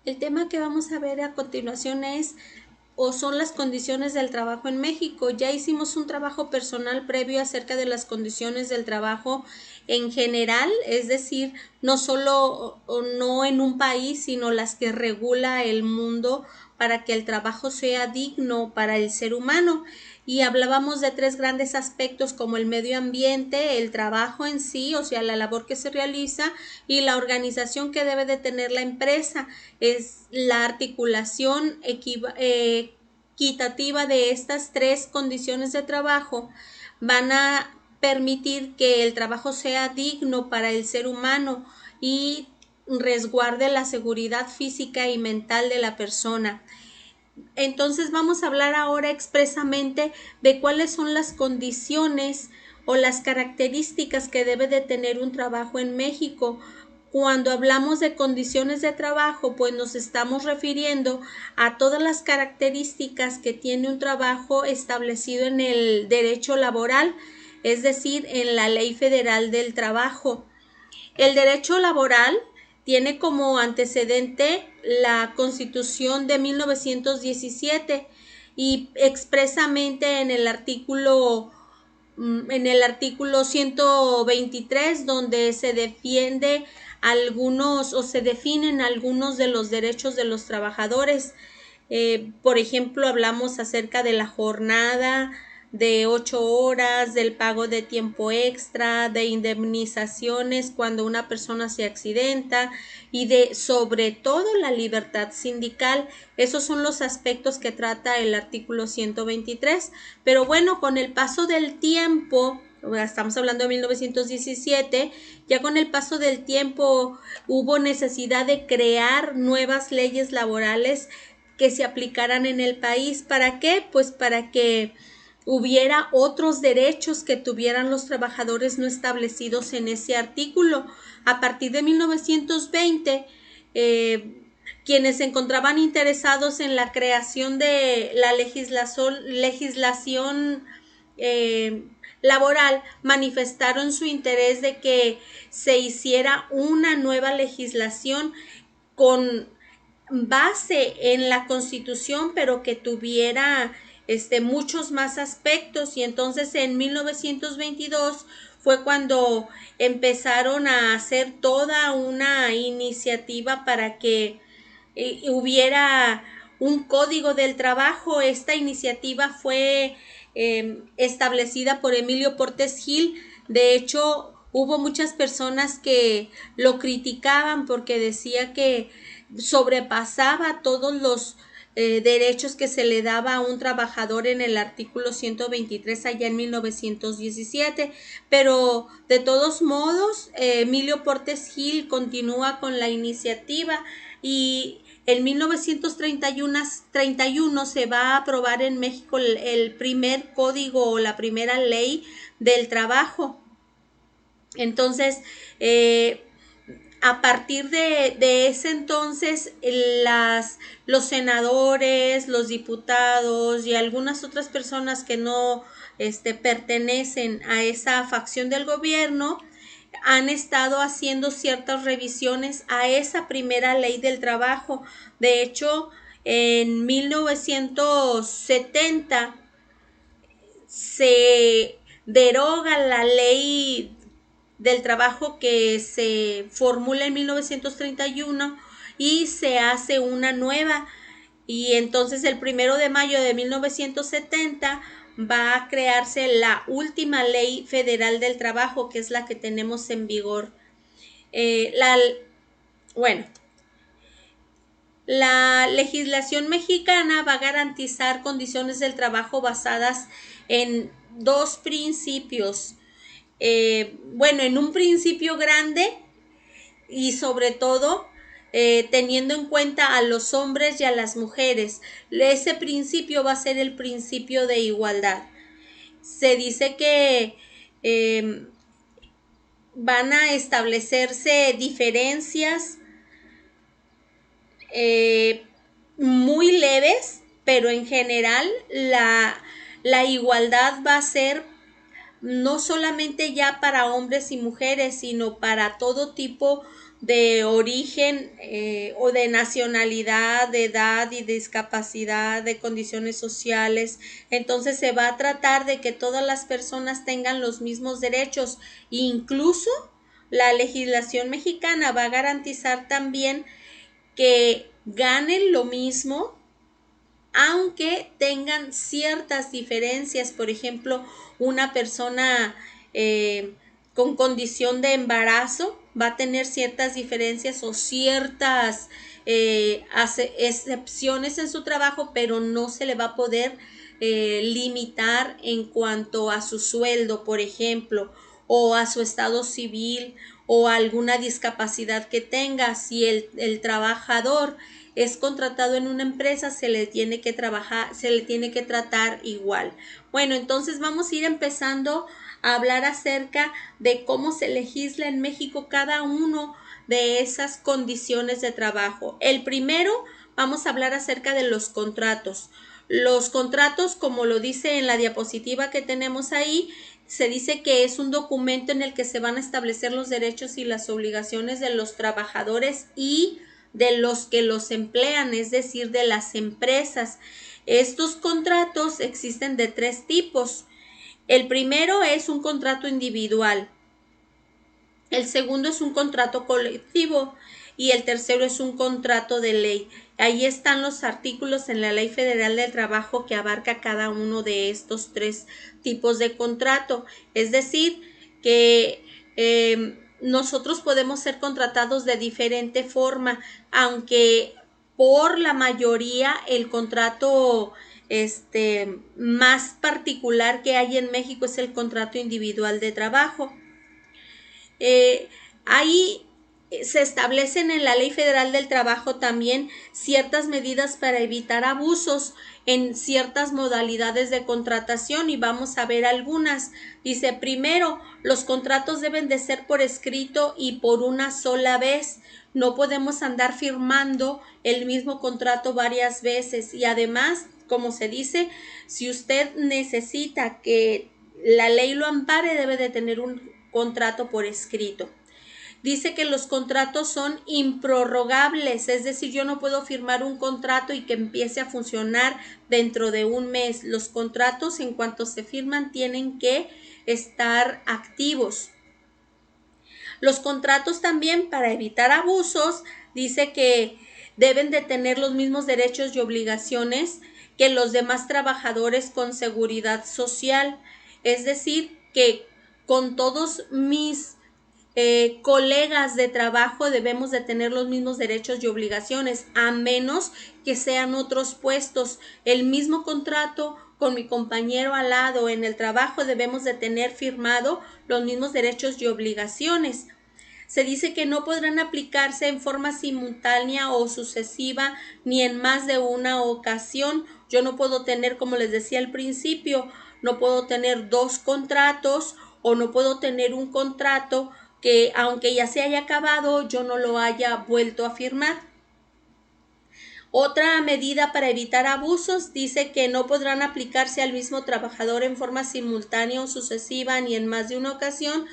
El tema que vamos a ver a continuación es o son las condiciones del trabajo en México. Ya hicimos un trabajo personal previo acerca de las condiciones del trabajo en general, es decir, no solo o no en un país, sino las que regula el mundo para que el trabajo sea digno para el ser humano. Y hablábamos de tres grandes aspectos como el medio ambiente, el trabajo en sí, o sea, la labor que se realiza y la organización que debe de tener la empresa. Es la articulación equitativa de estas tres condiciones de trabajo van a permitir que el trabajo sea digno para el ser humano y resguarde la seguridad física y mental de la persona. Entonces vamos a hablar ahora expresamente de cuáles son las condiciones o las características que debe de tener un trabajo en México. Cuando hablamos de condiciones de trabajo, pues nos estamos refiriendo a todas las características que tiene un trabajo establecido en el derecho laboral, es decir, en la Ley Federal del Trabajo. El derecho laboral tiene como antecedente la Constitución de 1917 y expresamente en el artículo 123 donde se defiende algunos o se definen algunos de los derechos de los trabajadores. Por ejemplo, hablamos acerca de la jornada de 8 horas, del pago de tiempo extra, de indemnizaciones cuando una persona se accidenta y de sobre todo la libertad sindical. Esos son los aspectos que trata el artículo 123. Pero bueno, con el paso del tiempo, estamos hablando de 1917, ya con el paso del tiempo hubo necesidad de crear nuevas leyes laborales que se aplicaran en el país. ¿Para qué? Pues para que hubiera otros derechos que tuvieran los trabajadores no establecidos en ese artículo. A partir de 1920, quienes se encontraban interesados en la creación de la legislación laboral manifestaron su interés de que se hiciera una nueva legislación con base en la Constitución, pero que tuviera muchos más aspectos. Y entonces en 1922 fue cuando empezaron a hacer toda una iniciativa para que hubiera un código del trabajo. Esta iniciativa fue establecida por Emilio Portes Gil. De hecho, hubo muchas personas que lo criticaban porque decía que sobrepasaba todos los derechos que se le daba a un trabajador en el artículo 123 allá en 1917, pero de todos modos Emilio Portes Gil continúa con la iniciativa y en 1931 se va a aprobar en México el primer código o la primera ley del trabajo. Entonces, a partir de ese entonces, los senadores, los diputados y algunas otras personas que no pertenecen a esa facción del gobierno han estado haciendo ciertas revisiones a esa primera ley del trabajo. De hecho, en 1970 se deroga la ley del trabajo que se formula en 1931 y se hace una nueva. Y entonces el 1 de mayo de 1970 va a crearse la última ley federal del trabajo, que es la que tenemos en vigor. Eh, la, bueno, la legislación mexicana va a garantizar condiciones del trabajo basadas en dos principios. Bueno, en un principio grande y sobre todo teniendo en cuenta a los hombres y a las mujeres. Ese principio va a ser el principio de igualdad. Se dice que van a establecerse diferencias muy leves, pero en general la igualdad va a ser no solamente ya para hombres y mujeres, sino para todo tipo de origen o de nacionalidad, de edad y discapacidad, de condiciones sociales. Entonces se va a tratar de que todas las personas tengan los mismos derechos. Incluso la legislación mexicana va a garantizar también que ganen lo mismo, aunque tengan ciertas diferencias. Por ejemplo, una persona con condición de embarazo va a tener ciertas diferencias o ciertas excepciones en su trabajo, pero no se le va a poder limitar en cuanto a su sueldo, por ejemplo, o a su estado civil o a alguna discapacidad que tenga. Si el trabajador es contratado en una empresa, se le tiene que tratar igual. Bueno, entonces vamos a ir empezando a hablar acerca de cómo se legisla en México cada uno de esas condiciones de trabajo. El primero, vamos a hablar acerca de los contratos. Los contratos, como lo dice en la diapositiva que tenemos ahí, se dice que es un documento en el que se van a establecer los derechos y las obligaciones de los trabajadores y de los que los emplean, es decir, de las empresas. Estos contratos existen de 3 tipos. El primero es un contrato individual, el segundo es un contrato colectivo y el tercero es un contrato de ley. Ahí están los artículos en la Ley Federal del Trabajo que abarca cada uno de estos 3 tipos de contrato. Es decir, que nosotros podemos ser contratados de diferente forma, aunque por la mayoría el contrato más particular que hay en México es el contrato individual de trabajo. Ahí se establecen en la Ley Federal del Trabajo también ciertas medidas para evitar abusos en ciertas modalidades de contratación y vamos a ver algunas. Dice, primero, los contratos deben de ser por escrito y por una sola vez. No podemos andar firmando el mismo contrato varias veces y además, como se dice, si usted necesita que la ley lo ampare, debe de tener un contrato por escrito. Dice que los contratos son improrrogables, es decir, yo no puedo firmar un contrato y que empiece a funcionar dentro de un mes. Los contratos, en cuanto se firman, tienen que estar activos. Los contratos también, para evitar abusos, dice que deben de tener los mismos derechos y obligaciones que los demás trabajadores con seguridad social. Es decir, que con todos mis colegas de trabajo debemos de tener los mismos derechos y obligaciones, a menos que sean otros puestos. El mismo contrato con mi compañero al lado en el trabajo debemos de tener firmado los mismos derechos y obligaciones. Se dice que no podrán aplicarse en forma simultánea o sucesiva ni en más de una ocasión. Yo no puedo tener, como les decía al principio, no puedo tener 2 contratos o no puedo tener un contrato que aunque ya se haya acabado, yo no lo haya vuelto a firmar. Otra medida para evitar abusos dice que no podrán aplicarse al mismo trabajador en forma simultánea o sucesiva ni en más de una ocasión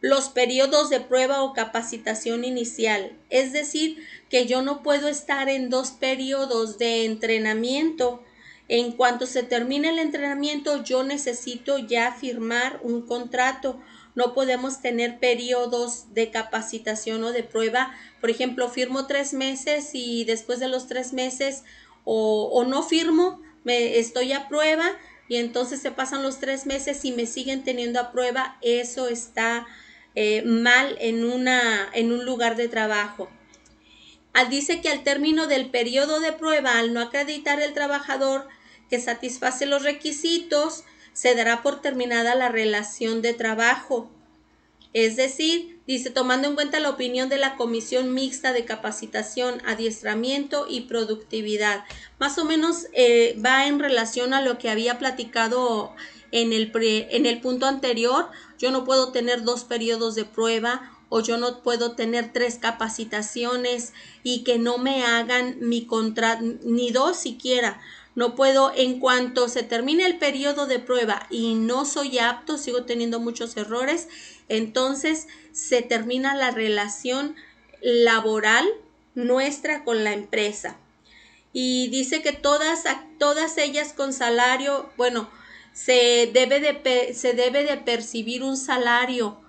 los periodos de prueba o capacitación inicial. Es decir, que yo no puedo estar en 2 periodos de entrenamiento. En cuanto se termine el entrenamiento, yo necesito ya firmar un contrato. No podemos tener periodos de capacitación o de prueba. Por ejemplo, firmo 3 meses y después de los 3 meses o no firmo, estoy a prueba y entonces se pasan los 3 meses y me siguen teniendo a prueba. Eso está mal en un lugar de trabajo. Dice que al término del periodo de prueba, al no acreditar el trabajador que satisface los requisitos, se dará por terminada la relación de trabajo. Es decir, dice, tomando en cuenta la opinión de la Comisión Mixta de Capacitación, Adiestramiento y Productividad. Más o menos va en relación a lo que había platicado en el punto anterior. Yo no puedo tener 2 periodos de prueba o yo no puedo tener 3 capacitaciones y que no me hagan mi contrato, ni 2 siquiera. No puedo, en cuanto se termine el periodo de prueba y no soy apto, sigo teniendo muchos errores, entonces se termina la relación laboral nuestra con la empresa. Y dice que todas ellas con salario, bueno, se debe de percibir un salario,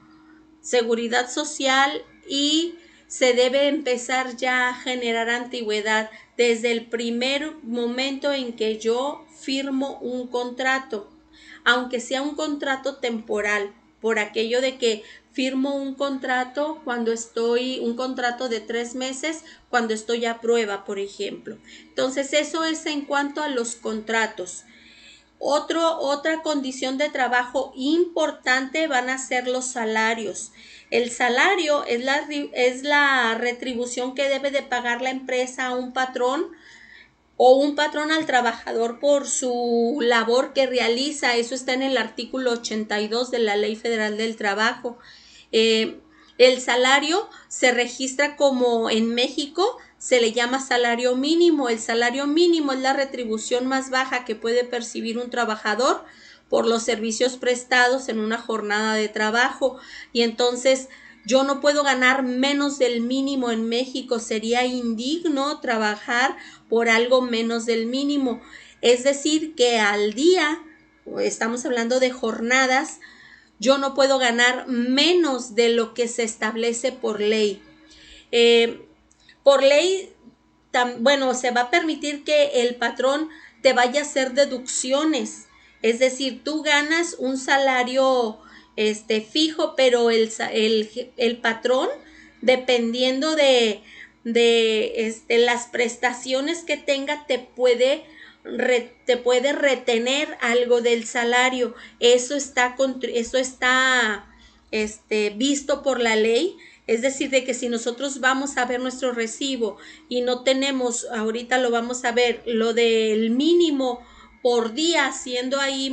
seguridad social, y se debe empezar ya a generar antigüedad desde el primer momento en que yo firmo un contrato, aunque sea un contrato temporal, por aquello de que firmo un contrato un contrato de 3 meses cuando estoy a prueba, por ejemplo. Entonces, eso es en cuanto a los contratos. Otra condición de trabajo importante van a ser los salarios. El salario es la retribución que debe de pagar la empresa a un patrón o un patrón al trabajador por su labor que realiza. Eso está en el artículo 82 de la Ley Federal del Trabajo. El salario se registra como en México se le llama salario mínimo. El salario mínimo es la retribución más baja que puede percibir un trabajador por los servicios prestados en una jornada de trabajo. Y entonces yo no puedo ganar menos del mínimo en México. Sería indigno trabajar por algo menos del mínimo. Es decir, que al día, estamos hablando de jornadas, yo no puedo ganar menos de lo que se establece por ley. Por ley, se va a permitir que el patrón te vaya a hacer deducciones. Es decir, tú ganas un salario fijo, pero el patrón, dependiendo de las prestaciones que tenga, te puede retener algo del salario. Eso está visto por la ley. Es decir, de que si nosotros vamos a ver nuestro recibo y no tenemos, ahorita lo vamos a ver, lo del mínimo por día, haciendo ahí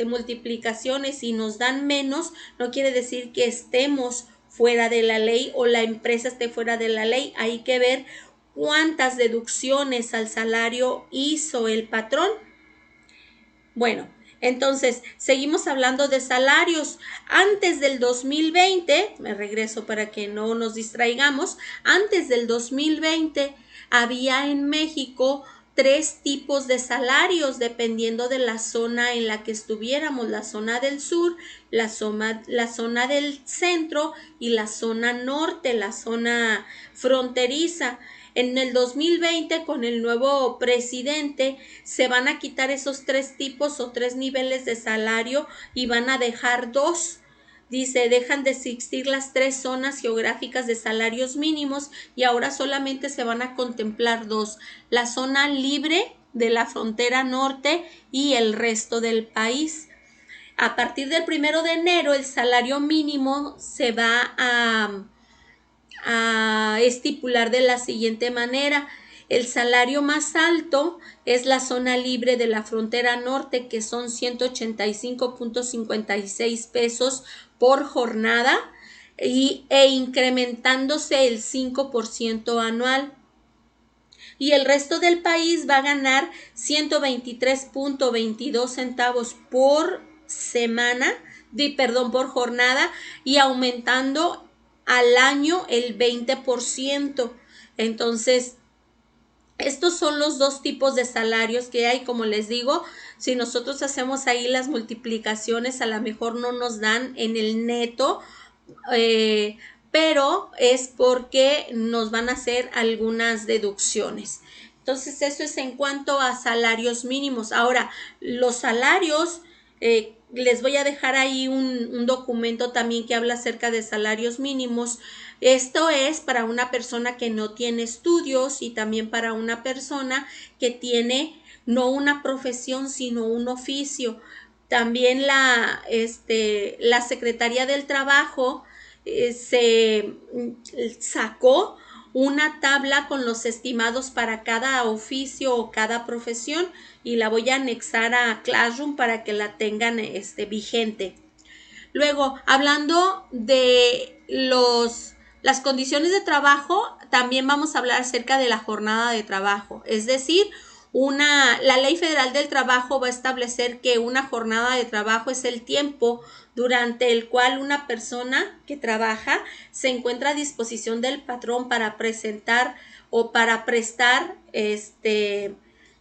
multiplicaciones y nos dan menos, no quiere decir que estemos fuera de la ley o la empresa esté fuera de la ley. Hay que ver cuántas deducciones al salario hizo el patrón. Bueno, entonces seguimos hablando de salarios. Antes del 2020, me regreso para que no nos distraigamos, antes del 2020 había en México 3 tipos de salarios dependiendo de la zona en la que estuviéramos: la zona del sur, la zona del centro y la zona norte, la zona fronteriza. En el 2020, con el nuevo presidente, se van a quitar esos 3 tipos o 3 niveles de salario y van a dejar 2. Dice, dejan de existir las 3 zonas geográficas de salarios mínimos y ahora solamente se van a contemplar 2: la zona libre de la frontera norte y el resto del país. A partir del 1 de enero, el salario mínimo se va a estipular de la siguiente manera: el salario más alto es la zona libre de la frontera norte, que son 185.56 pesos por jornada e incrementándose el 5% anual. Y el resto del país va a ganar 123.22 centavos por jornada, y aumentando al año el 20%. Entonces, estos son los 2 tipos de salarios que hay. Como les digo, si nosotros hacemos ahí las multiplicaciones, a lo mejor no nos dan en el neto, pero es porque nos van a hacer algunas deducciones. Entonces, eso es en cuanto a salarios mínimos. Ahora, los salarios, les voy a dejar ahí un documento también que habla acerca de salarios mínimos. Esto es para una persona que no tiene estudios y también para una persona que tiene no una profesión sino un oficio. También la Secretaría del Trabajo se sacó una tabla con los estimados para cada oficio o cada profesión, y la voy a anexar a Classroom para que la tengan vigente. Luego, hablando de las condiciones de trabajo, también vamos a hablar acerca de la jornada de trabajo. Es decir, La Ley Federal del Trabajo va a establecer que una jornada de trabajo es el tiempo durante el cual una persona que trabaja se encuentra a disposición del patrón para presentar o para prestar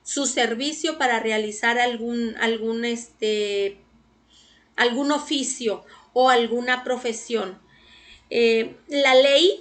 su servicio, para realizar algún oficio o alguna profesión. La Ley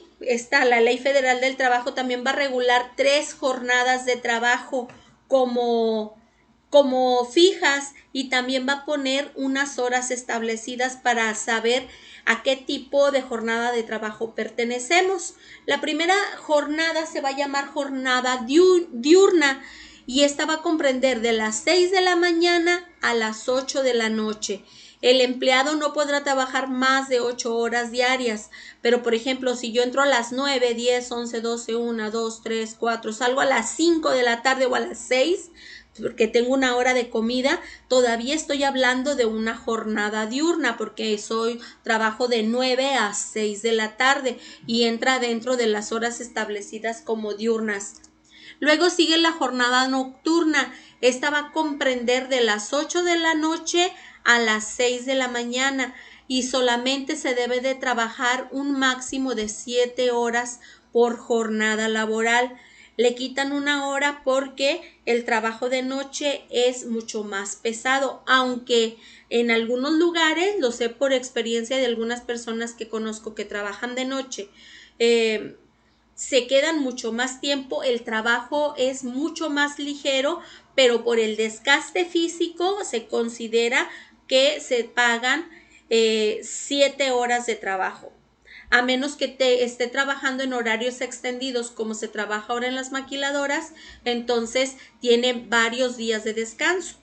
Federal del Trabajo también va a regular 3 jornadas de trabajo como fijas, y también va a poner unas horas establecidas para saber a qué tipo de jornada de trabajo pertenecemos. La primera jornada se va a llamar jornada diurna, y esta va a comprender de las 6 de la mañana a las 8 de la noche. El empleado no podrá trabajar más de 8 horas diarias, pero por ejemplo, si yo entro a las 9, 10, 11, 12, 1, 2, 3, 4, salgo a las 5 de la tarde o a las 6, porque tengo una hora de comida, todavía estoy hablando de una jornada diurna, porque trabajo de 9 a 6 de la tarde y entra dentro de las horas establecidas como diurnas. Luego sigue la jornada nocturna. Esta va a comprender de las 8 de la noche a las 6 de la mañana, y solamente se debe de trabajar un máximo de 7 horas por jornada laboral. Le quitan una hora porque el trabajo de noche es mucho más pesado, aunque en algunos lugares, lo sé por experiencia de algunas personas que conozco que trabajan de noche, se quedan mucho más tiempo, el trabajo es mucho más ligero, pero por el desgaste físico se considera que se pagan 7 horas de trabajo. A menos que esté trabajando en horarios extendidos como se trabaja ahora en las maquiladoras, entonces tiene varios días de descanso.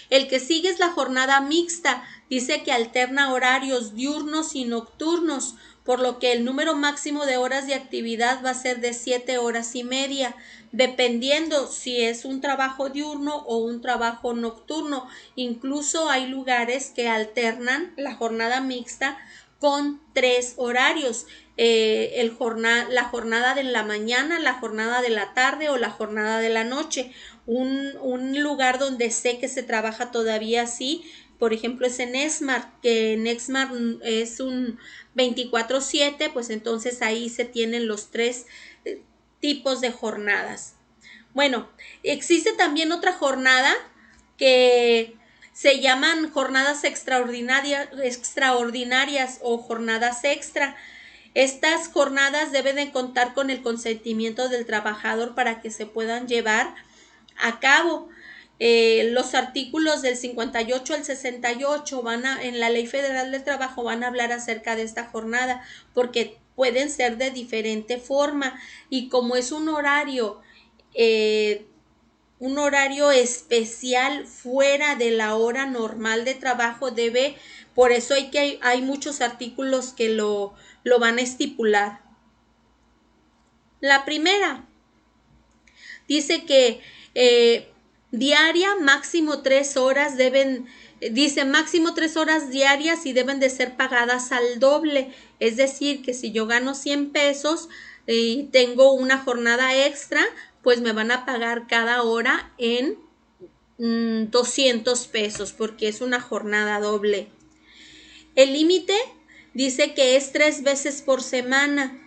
El que sigue es la jornada mixta. Dice que alterna horarios diurnos y nocturnos, por lo que el número máximo de horas de actividad va a ser de 7 horas y media, dependiendo si es un trabajo diurno o un trabajo nocturno. Incluso hay lugares que alternan la jornada mixta con 3 horarios, la jornada de la mañana, la jornada de la tarde o la jornada de la noche. Un lugar donde sé que se trabaja todavía así, por ejemplo, es en Exmart, que en Exmart es un 24/7, pues entonces ahí se tienen los 3 tipos de jornadas. Bueno, existe también otra jornada que se llaman jornadas extraordinarias o jornadas extra. Estas jornadas deben de contar con el consentimiento del trabajador para que se puedan llevar a cabo. Los artículos del 58 al 68 en la Ley Federal del Trabajo van a hablar acerca de esta jornada, porque pueden ser de diferente forma, y como es un horario especial fuera de la hora normal de trabajo, por eso hay muchos artículos que lo van a estipular. La primera dice que diaria máximo 3 horas máximo 3 horas diarias, y deben de ser pagadas al doble. Es decir, que si yo gano 100 pesos y tengo una jornada extra, pues me van a pagar cada hora en 200 pesos, porque es una jornada doble. El límite dice que es 3 veces por semana.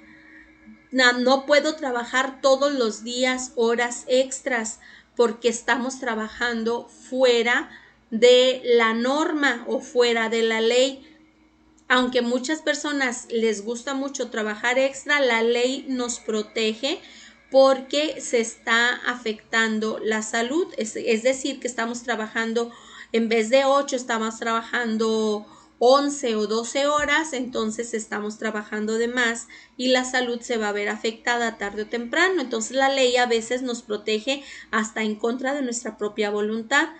No puedo trabajar todos los días horas extras, porque estamos trabajando fuera de la norma o fuera de la ley. Aunque muchas personas les gusta mucho trabajar extra, la ley nos protege porque se está afectando la salud. Es decir, que estamos trabajando, en vez de 8, estamos trabajando 11 o 12 horas, entonces estamos trabajando de más y la salud se va a ver afectada tarde o temprano. Entonces la ley a veces nos protege hasta en contra de nuestra propia voluntad.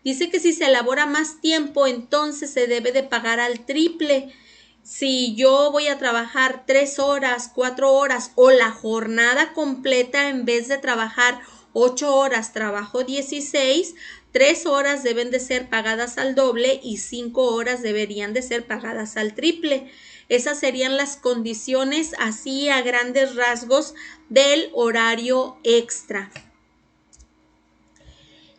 Dice que si se elabora más tiempo, entonces se debe de pagar al triple. Si yo voy a trabajar 3 horas, 4 horas o la jornada completa, en vez de trabajar 8 horas, trabajo 16, 3 horas deben de ser pagadas al doble y 5 horas deberían de ser pagadas al triple. Esas serían las condiciones así a grandes rasgos del horario extra.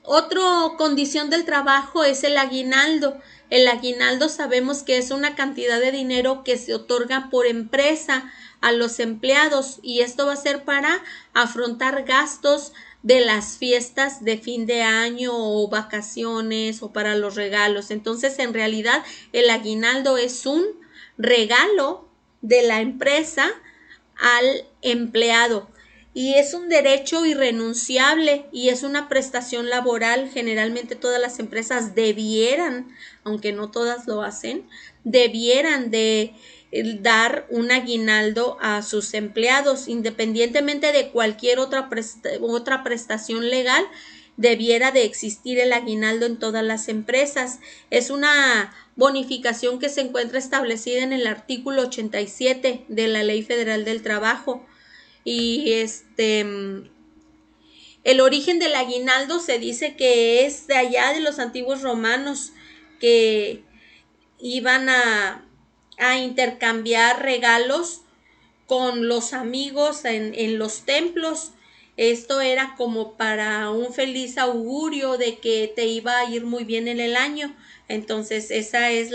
Otra condición del trabajo es el aguinaldo. El aguinaldo sabemos que es una cantidad de dinero que se otorga por empresa a los empleados y esto va a ser para afrontar gastos de las fiestas de fin de año o vacaciones o para los regalos. Entonces, en realidad, el aguinaldo es un regalo de la empresa al empleado y es un derecho irrenunciable y es una prestación laboral. Generalmente todas las empresas debieran, aunque no todas lo hacen, debieran de dar un aguinaldo a sus empleados, independientemente de cualquier otra prestación legal. Debiera de existir el aguinaldo en todas las empresas. Es una bonificación que se encuentra establecida en el artículo 87 de la Ley Federal del Trabajo. Y el origen del aguinaldo se dice que es de allá de los antiguos romanos, que iban a intercambiar regalos con los amigos en los templos. Esto era como para un feliz augurio de que te iba a ir muy bien en el año. Entonces esa es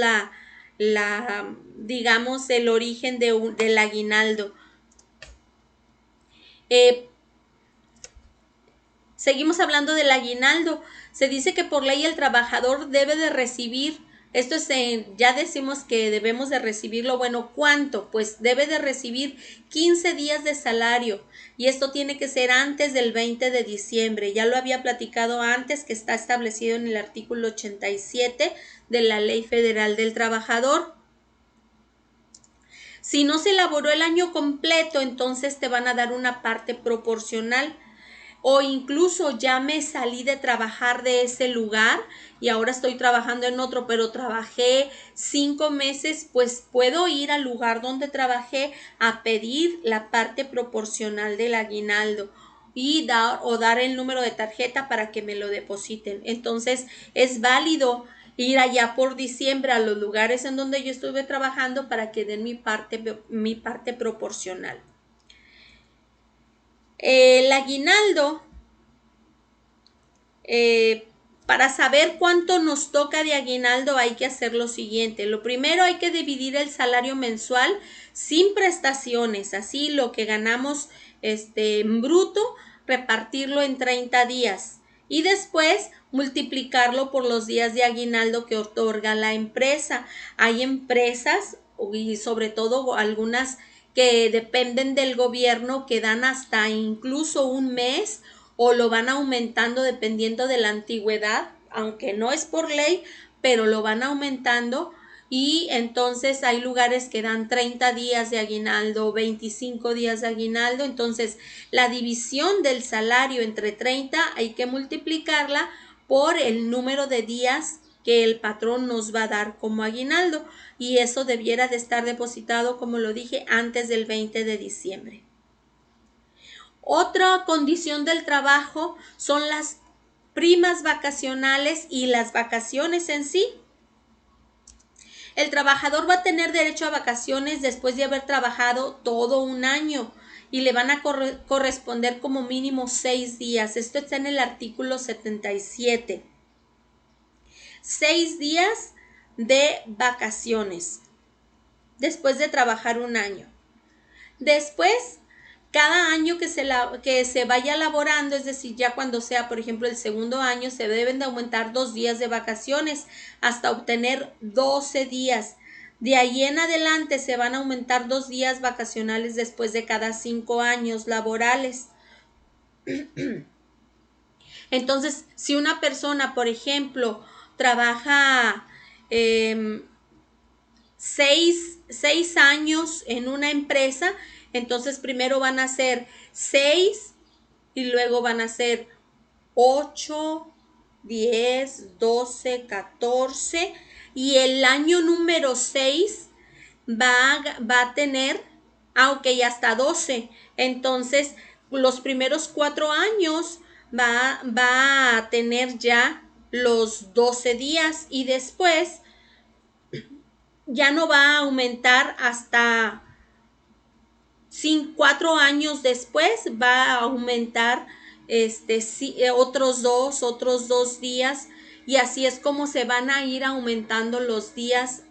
digamos, el origen del aguinaldo. Eh, Seguimos hablando del aguinaldo. Se dice que por ley el trabajador debe de recibir, esto es, ya decimos que debemos de recibirlo, bueno, ¿cuánto? Pues debe de recibir 15 días de salario y esto tiene que ser antes del 20 de diciembre. Ya lo había platicado antes, que está establecido en el artículo 87 de la Ley Federal del Trabajador. Si no se elaboró el año completo, entonces te van a dar una parte proporcional. O incluso ya me salí de trabajar de ese lugar y ahora estoy trabajando en otro, pero trabajé 5 meses, pues puedo ir al lugar donde trabajé a pedir la parte proporcional del aguinaldo y dar el número de tarjeta para que me lo depositen. Entonces es válido ir allá por diciembre a los lugares en donde yo estuve trabajando para que den mi parte proporcional. El aguinaldo, para saber cuánto nos toca de aguinaldo hay que hacer lo siguiente. Lo primero, hay que dividir el salario mensual sin prestaciones, así lo que ganamos en bruto, repartirlo en 30 días y después multiplicarlo por los días de aguinaldo que otorga la empresa. Hay empresas y sobre todo algunas que dependen del gobierno que dan hasta incluso un mes o lo van aumentando dependiendo de la antigüedad, aunque no es por ley, pero lo van aumentando. Y entonces hay lugares que dan 30 días de aguinaldo, 25 días de aguinaldo. Entonces la división del salario entre 30 hay que multiplicarla por el número de días que el patrón nos va a dar como aguinaldo y eso debiera de estar depositado, como lo dije, antes del 20 de diciembre. Otra condición del trabajo son las primas vacacionales y las vacaciones en sí. El trabajador va a tener derecho a vacaciones después de haber trabajado todo un año y le van a corresponder como mínimo 6 días. Esto está en el artículo 77. 6 días de vacaciones después de trabajar un año. Después, cada año que se vaya elaborando, es decir, ya cuando sea, por ejemplo, el segundo año, se deben de aumentar 2 días de vacaciones hasta obtener 12 días. De ahí en adelante se van a aumentar 2 días vacacionales después de cada 5 años laborales. Entonces, si una persona, por ejemplo, trabaja 6 años en una empresa, entonces primero van a ser 6 y luego van a ser 8, 10, 12, 14 y el año número 6 va a tener, ok, hasta 12. Entonces, los primeros 4 años va a tener ya los 12 días y después ya no va a aumentar hasta 4 años después, va a aumentar otros dos días, y así es como se van a ir aumentando los días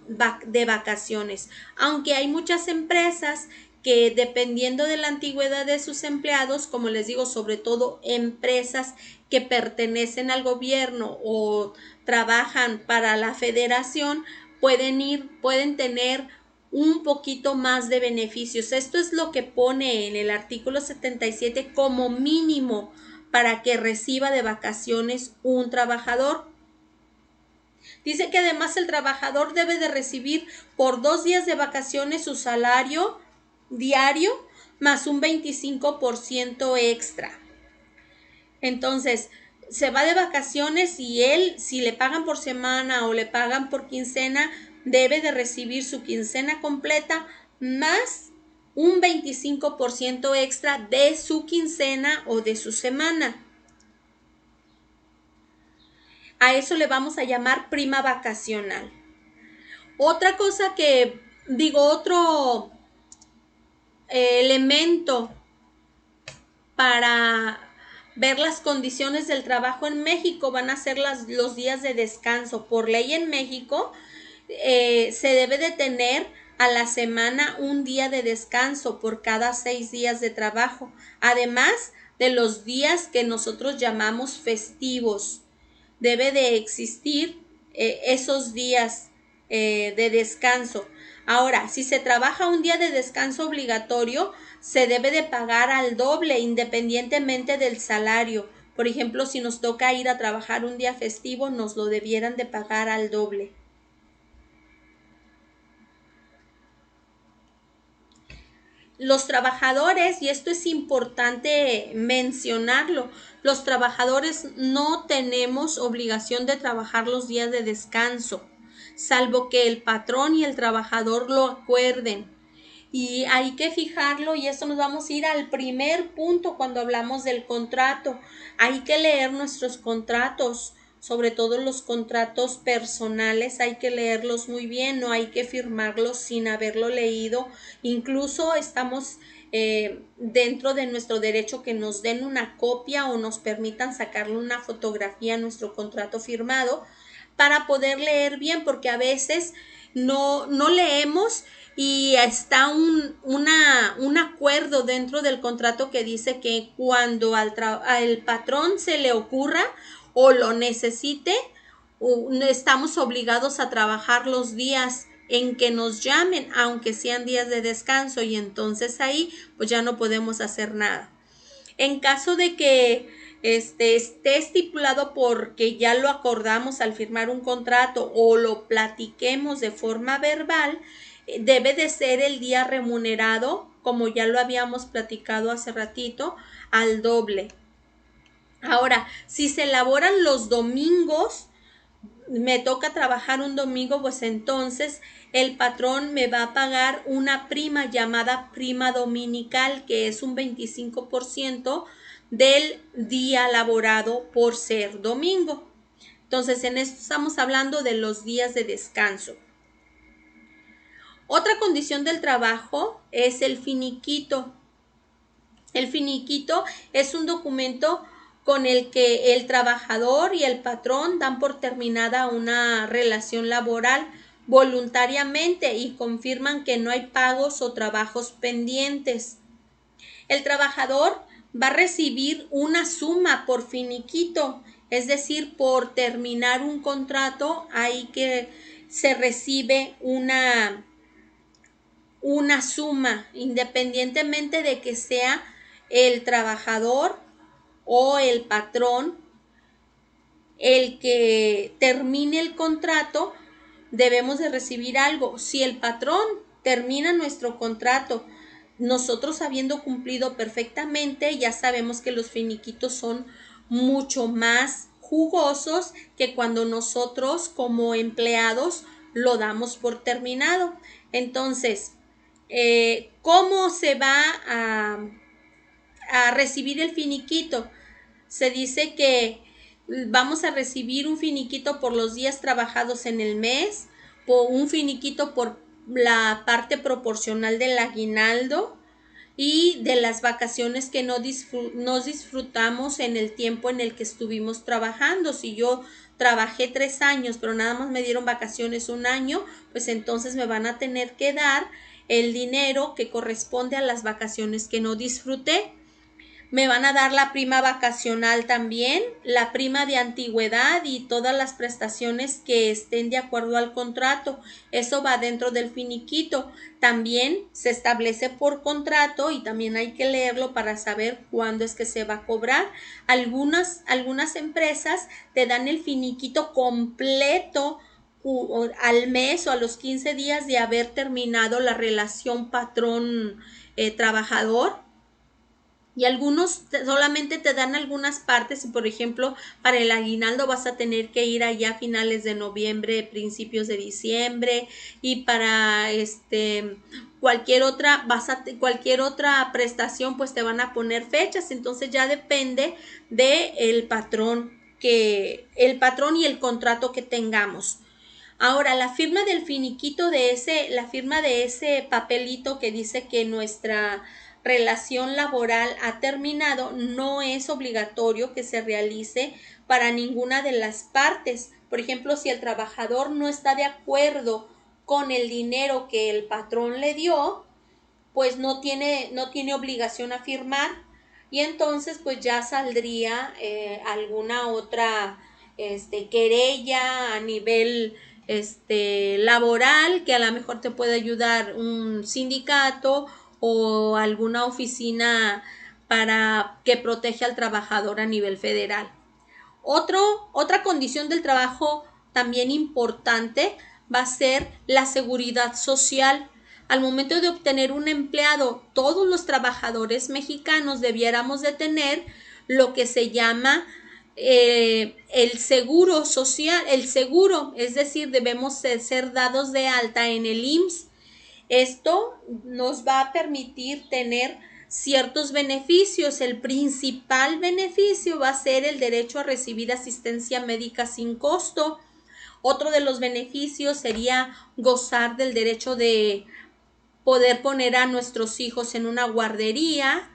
de vacaciones. Aunque hay muchas empresas que, dependiendo de la antigüedad de sus empleados, como les digo, sobre todo empresas que pertenecen al gobierno o trabajan para la federación, pueden tener un poquito más de beneficios. Esto es lo que pone en el artículo 77 como mínimo para que reciba de vacaciones un trabajador. Dice que además el trabajador debe de recibir por 2 días de vacaciones su salario diario más un 25% extra. Entonces, se va de vacaciones y él, si le pagan por semana o le pagan por quincena, debe de recibir su quincena completa más un 25% extra de su quincena o de su semana. A eso le vamos a llamar prima vacacional. Otra cosa otro elemento para ver las condiciones del trabajo en México van a ser los días de descanso. Por ley en México se debe de tener a la semana un día de descanso por cada 6 días de trabajo, además de los días que nosotros llamamos festivos. Debe de existir esos días de descanso. Ahora, si se trabaja un día de descanso obligatorio, se debe de pagar al doble independientemente del salario. Por ejemplo, si nos toca ir a trabajar un día festivo, nos lo debieran de pagar al doble. Los trabajadores, y esto es importante mencionarlo, los trabajadores no tenemos obligación de trabajar los días de descanso, salvo que el patrón y el trabajador lo acuerden. Y hay que fijarlo, y esto nos vamos a ir al primer punto cuando hablamos del contrato. Hay que leer nuestros contratos, sobre todo los contratos personales, hay que leerlos muy bien, no hay que firmarlos sin haberlo leído. Incluso estamos dentro de nuestro derecho que nos den una copia o nos permitan sacarle una fotografía a nuestro contrato firmado para poder leer bien, porque a veces no leemos y está un acuerdo dentro del contrato que dice que cuando al patrón se le ocurra o lo necesite, estamos obligados a trabajar los días en que nos llamen, aunque sean días de descanso, y entonces ahí pues ya no podemos hacer nada. En caso de que esté estipulado porque ya lo acordamos al firmar un contrato o lo platiquemos de forma verbal, debe de ser el día remunerado, como ya lo habíamos platicado hace ratito, al doble. Ahora, si se elaboran los domingos, me toca trabajar un domingo, pues entonces el patrón me va a pagar una prima llamada prima dominical, que es un 25% del día laborado por ser domingo. Entonces, en esto estamos hablando de los días de descanso. Otra condición del trabajo es el finiquito. El finiquito es un documento con el que el trabajador y el patrón dan por terminada una relación laboral voluntariamente y confirman que no hay pagos o trabajos pendientes. El trabajador va a recibir una suma por finiquito, es decir, por terminar un contrato, ahí que se recibe una suma, independientemente de que sea el trabajador o el patrón el que termine el contrato, debemos de recibir algo. Si el patrón termina nuestro contrato, nosotros habiendo cumplido perfectamente, ya sabemos que los finiquitos son mucho más jugosos que cuando nosotros como empleados lo damos por terminado. Entonces, ¿cómo se va a recibir el finiquito? Se dice que vamos a recibir un finiquito por los días trabajados en el mes, por un finiquito por la parte proporcional del aguinaldo, y de las vacaciones que no disfrutamos en el tiempo en el que estuvimos trabajando. Si yo trabajé 3 años, pero nada más me dieron vacaciones 1 año, pues entonces me van a tener que dar el dinero que corresponde a las vacaciones que no disfruté. Me van a dar la prima vacacional también, la prima de antigüedad y todas las prestaciones que estén de acuerdo al contrato. Eso va dentro del finiquito. También se establece por contrato y también hay que leerlo para saber cuándo es que se va a cobrar. Algunas empresas te dan el finiquito completo al mes o a los 15 días de haber terminado la relación patrón trabajador, y algunos solamente te dan algunas partes. Y por ejemplo, para el aguinaldo vas a tener que ir allá a finales de noviembre, principios de diciembre, y para cualquier otra prestación pues te van a poner fechas. Entonces ya depende de el patrón y el contrato que tengamos. Ahora, la firma del finiquito la firma de ese papelito que dice que nuestra relación laboral ha terminado, no es obligatorio que se realice para ninguna de las partes. Por ejemplo, si el trabajador no está de acuerdo con el dinero que el patrón le dio, pues no tiene obligación a firmar, y entonces pues ya saldría alguna otra querella a nivel laboral, que a lo mejor te puede ayudar un sindicato o alguna oficina para que protege al trabajador a nivel federal. Otra condición del trabajo también importante va a ser la seguridad social. Al momento de obtener un empleado, todos los trabajadores mexicanos debiéramos de tener lo que se llama el seguro social, es decir, debemos de ser dados de alta en el IMSS. Esto nos va a permitir tener ciertos beneficios. El principal beneficio va a ser el derecho a recibir asistencia médica sin costo. Otro de los beneficios sería gozar del derecho de poder poner a nuestros hijos en una guardería,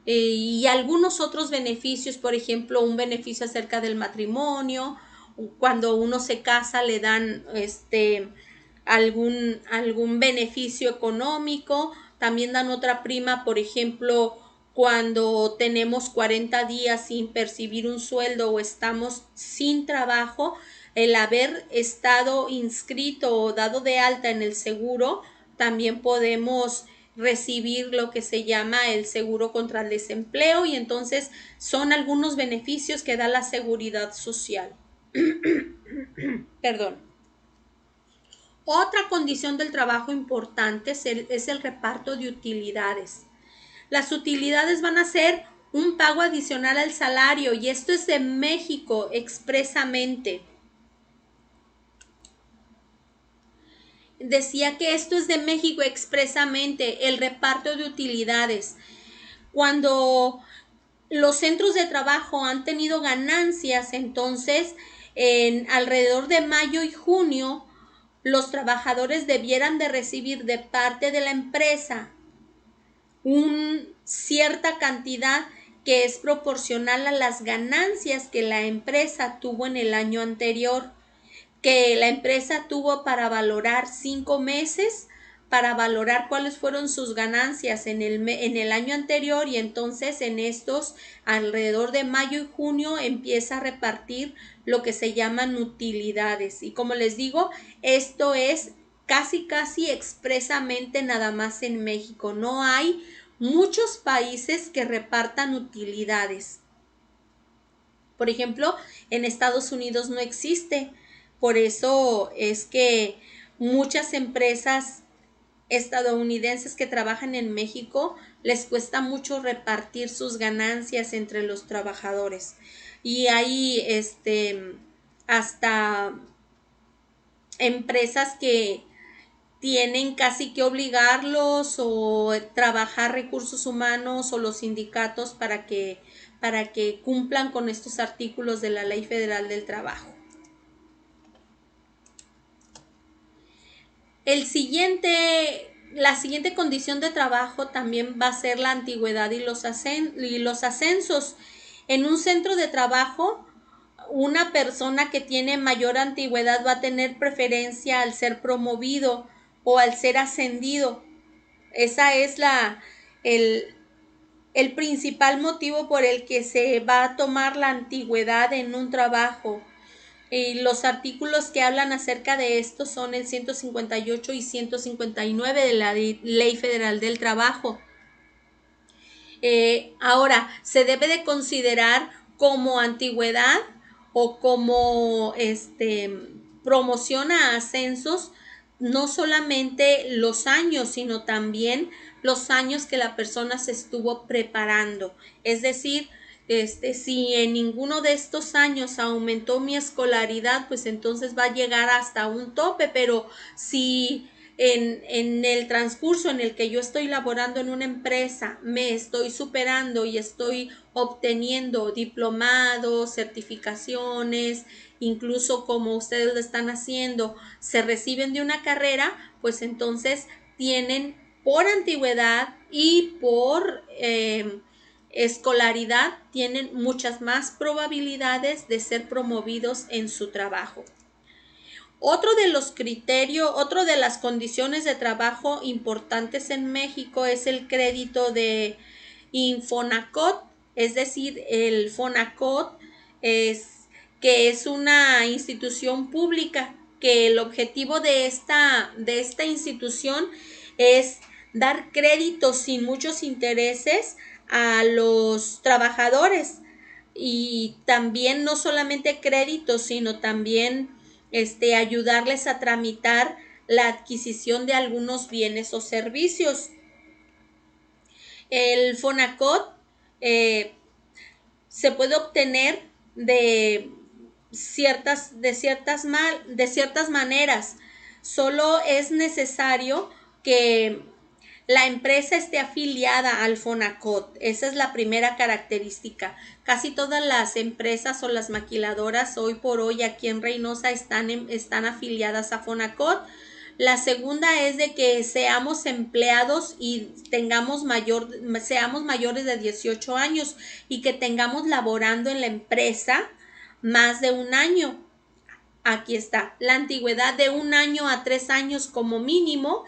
y algunos otros beneficios. Por ejemplo, un beneficio acerca del matrimonio. Cuando uno se casa le dan algún beneficio económico. También dan otra prima, por ejemplo, cuando tenemos 40 días sin percibir un sueldo o estamos sin trabajo. El haber estado inscrito o dado de alta en el seguro, también podemos recibir lo que se llama el seguro contra el desempleo, y entonces son algunos beneficios que da la seguridad social. Perdón. Otra condición del trabajo importante es el reparto de utilidades. Las utilidades van a ser un pago adicional al salario, y esto es de México expresamente. Decía que esto es de México expresamente, el reparto de utilidades. Cuando los centros de trabajo han tenido ganancias, entonces en alrededor de mayo y junio los trabajadores debieran de recibir de parte de la empresa cierta cantidad que es proporcional a las ganancias que la empresa tuvo en el año anterior, que la empresa tuvo para valorar 5 meses, para valorar cuáles fueron sus ganancias en el año anterior, y entonces en estos alrededor de mayo y junio empieza a repartir lo que se llaman utilidades. Y como les digo, esto es casi expresamente nada más en México. No hay muchos países que repartan utilidades. Por ejemplo, en Estados Unidos no existe. Por eso es que muchas empresas estadounidenses que trabajan en México les cuesta mucho repartir sus ganancias entre los trabajadores. Y hay hasta empresas que tienen casi que obligarlos, o trabajar recursos humanos o los sindicatos para que cumplan con estos artículos de la Ley Federal del Trabajo. El siguiente La siguiente condición de trabajo también va a ser la antigüedad y los ascensos. En un centro de trabajo, una persona que tiene mayor antigüedad va a tener preferencia al ser promovido o al ser ascendido. Esa es el principal motivo por el que se va a tomar la antigüedad en un trabajo. Y los artículos que hablan acerca de esto son el 158 y 159 de la Ley Federal del Trabajo. Ahora, se debe de considerar como antigüedad o como promoción a ascensos no solamente los años, sino también los años que la persona se estuvo preparando. Es decir, si en ninguno de estos años aumentó mi escolaridad, pues entonces va a llegar hasta un tope, pero si en el transcurso en el que yo estoy laborando en una empresa me estoy superando y estoy obteniendo diplomados, certificaciones, incluso como ustedes lo están haciendo, se reciben de una carrera, pues entonces tienen por antigüedad y por escolaridad, tienen muchas más probabilidades de ser promovidos en su trabajo. Otro de los criterios, otro de las condiciones de trabajo importantes en México es el crédito de Infonacot, es decir, el Fonacot que es una institución pública, que el objetivo de esta institución es dar créditos sin muchos intereses a los trabajadores, y también no solamente créditos, sino también ayudarles a tramitar la adquisición de algunos bienes o servicios. El Fonacot se puede obtener de ciertas maneras. Solo es necesario que la empresa esté afiliada al Fonacot. Esa es la primera característica. Casi todas las empresas o las maquiladoras hoy por hoy aquí en Reynosa están afiliadas a Fonacot. La segunda es de que seamos empleados y seamos mayores de 18 años y que tengamos laborando en la empresa más de un año. Aquí está, la antigüedad de 1 año a 3 años como mínimo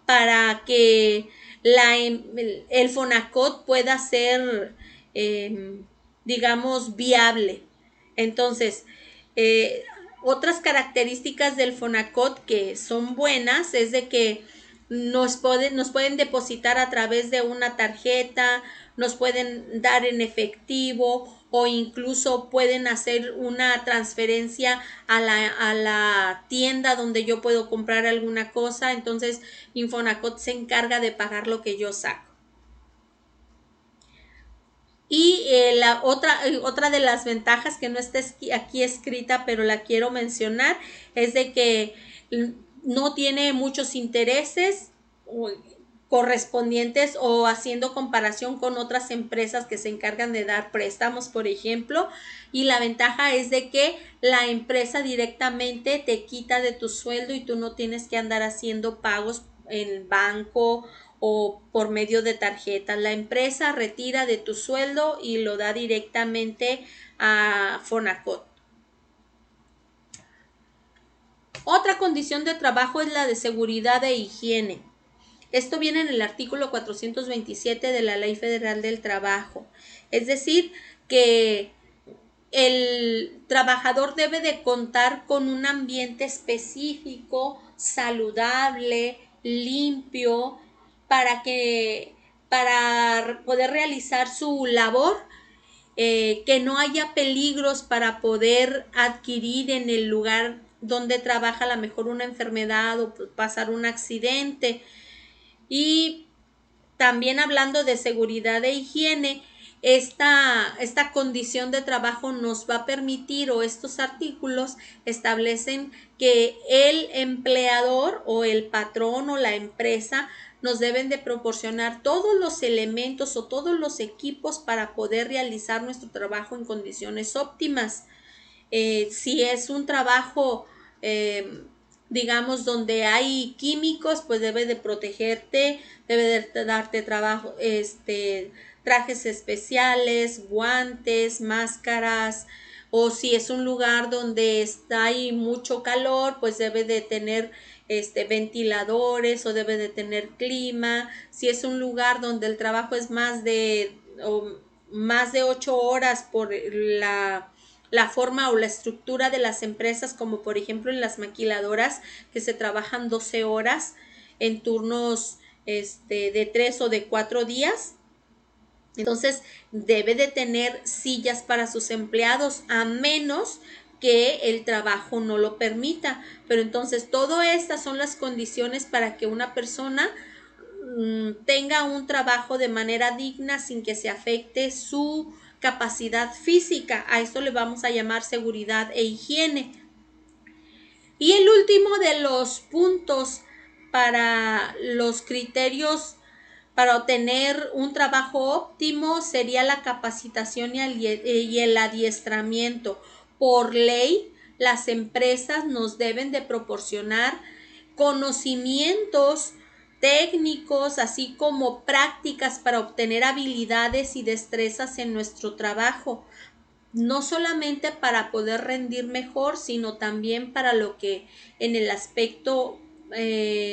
para que el Fonacot pueda ser, digamos, viable. Entonces, otras características del Fonacot que son buenas es de que nos pueden depositar a través de una tarjeta, nos pueden dar en efectivo o incluso pueden hacer una transferencia a la tienda donde yo puedo comprar alguna cosa. Entonces Infonacot se encarga de pagar lo que yo saco. Y otra de las ventajas que no está aquí escrita, pero la quiero mencionar, es de que no tiene muchos intereses correspondientes o haciendo comparación con otras empresas que se encargan de dar préstamos, por ejemplo, y la ventaja es de que la empresa directamente te quita de tu sueldo y tú no tienes que andar haciendo pagos en banco o por medio de tarjetas. La empresa retira de tu sueldo y lo da directamente a Fonacot. Otra condición de trabajo es la de seguridad e higiene. Esto viene en el artículo 427 de la Ley Federal del Trabajo. Es decir, que el trabajador debe de contar con un ambiente específico, saludable, limpio, para poder realizar su labor, que no haya peligros para poder adquirir en el lugar donde trabaja a lo mejor una enfermedad o pasar un accidente. Y también hablando de seguridad e higiene, esta condición de trabajo nos va a permitir, o estos artículos establecen que el empleador o el patrón o la empresa nos deben de proporcionar todos los elementos o todos los equipos para poder realizar nuestro trabajo en condiciones óptimas. Si es un trabajo digamos, donde hay químicos, pues debe de protegerte, debe de darte trabajo, trajes especiales, guantes, máscaras, o si es un lugar donde hay mucho calor, pues debe de tener ventiladores o debe de tener clima. Si es un lugar donde el trabajo es más de 8 horas por la forma o la estructura de las empresas, como por ejemplo en las maquiladoras, que se trabajan 12 horas en turnos de 3 o de 4 días. Entonces debe de tener sillas para sus empleados, a menos que el trabajo no lo permita. Pero entonces todas estas son las condiciones para que una persona tenga un trabajo de manera digna sin que se afecte su capacidad física. A esto le vamos a llamar seguridad e higiene. Y el último de los puntos para los criterios para obtener un trabajo óptimo sería la capacitación y el adiestramiento. Por ley, las empresas nos deben de proporcionar conocimientos técnicos, así como prácticas para obtener habilidades y destrezas en nuestro trabajo, no solamente para poder rendir mejor, sino también para lo que en el aspecto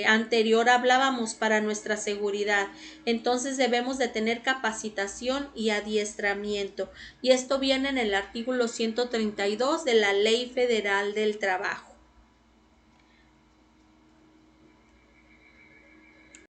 anterior hablábamos, para nuestra seguridad. Entonces debemos de tener capacitación y adiestramiento, y esto viene en el artículo 132 de la Ley Federal del Trabajo.